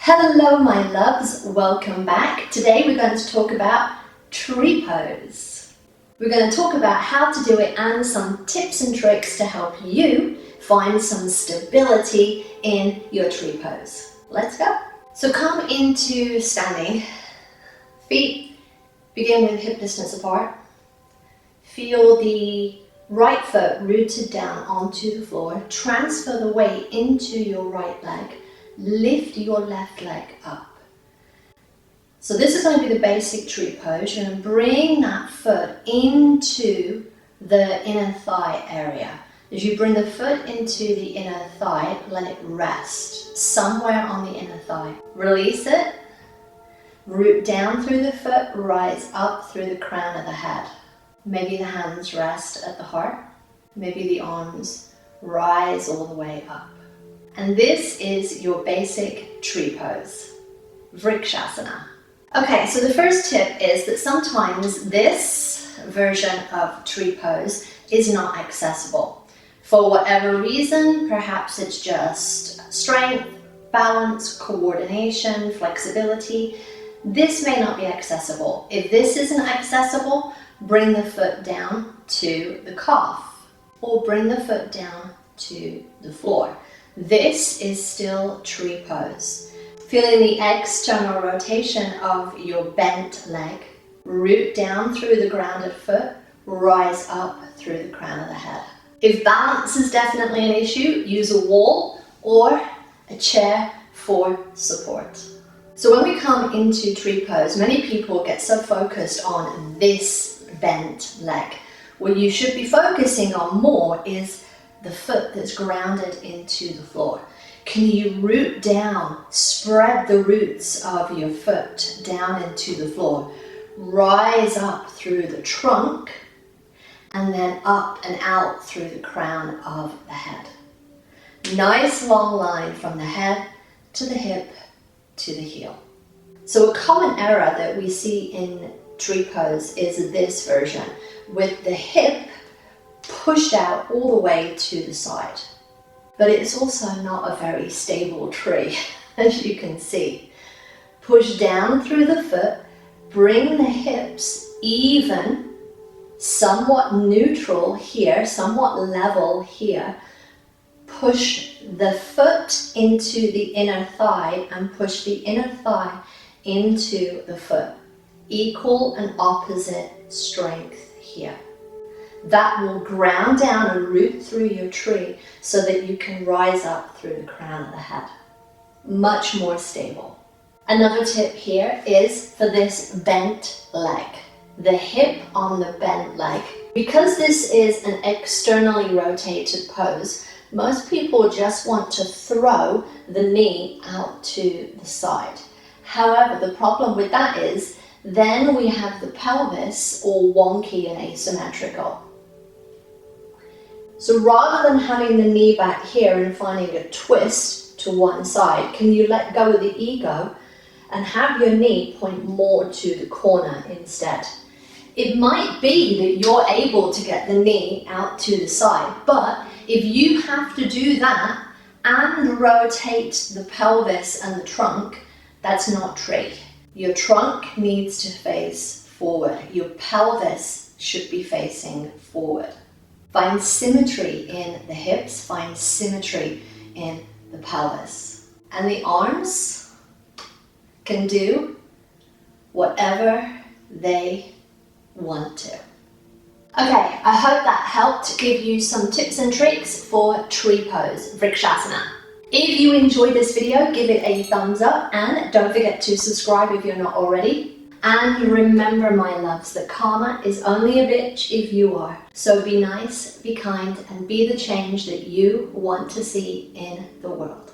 Hello my loves, welcome back. Today we're going to talk about tree pose. We're going to talk about how to do it and some tips and tricks to help you find some stability in your tree pose. Let's go. So come into standing. Feet begin with hip distance apart. Feel the right foot rooted down onto the floor. Transfer the weight into your right leg. Lift your left leg up. So this is going to be the basic tree pose. You're going to bring that foot into the inner thigh area. As you bring the foot into the inner thigh, let it rest somewhere on the inner thigh. Release it. Root down through the foot, rise up through the crown of the head. Maybe the hands rest at the heart. Maybe the arms rise all the way up. And this is your basic tree pose, Vrksasana. Okay, so the first tip is that sometimes this version of tree pose is not accessible. For whatever reason, perhaps it's just strength, balance, coordination, flexibility. This may not be accessible. If this isn't accessible, bring the foot down to the calf or bring the foot down to the floor. This is still tree pose. Feeling the external rotation of your bent leg. Root down through the grounded foot, rise up through the crown of the head. If balance is definitely an issue, use a wall or a chair for support. So when we come into tree pose, many people get so focused on this bent leg. What you should be focusing on more is the foot that's grounded into the floor. Can you root down, spread the roots of your foot down into the floor, rise up through the trunk, and then up and out through the crown of the head. Nice long line from the head to the hip to the heel. So a common error that we see in tree pose is this version, with the hip pushed out all the way to the side. But it's also not a very stable tree, as you can see. Push down through the foot, bring the hips even, somewhat neutral here, somewhat level here. Push the foot into the inner thigh and push the inner thigh into the foot. Equal and opposite strength here. That will ground down and root through your tree so that you can rise up through the crown of the head. Much more stable. Another tip here is for this bent leg. The hip on the bent leg. Because this is an externally rotated pose, most people just want to throw the knee out to the side. However, the problem with that is then we have the pelvis all wonky and asymmetrical. So rather than having the knee back here and finding a twist to one side, can you let go of the ego and have your knee point more to the corner instead? It might be that you're able to get the knee out to the side, but if you have to do that and rotate the pelvis and the trunk, that's not tree. Your trunk needs to face forward. Your pelvis should be facing forward. Find symmetry in the hips, find symmetry in the pelvis. And the arms can do whatever they want to. Okay, I hope that helped give you some tips and tricks for tree pose, Vrksasana. If you enjoyed this video, give it a thumbs up and don't forget to subscribe if you're not already. And remember, my loves, that karma is only a bitch if you are. So be nice, be kind, and be the change that you want to see in the world.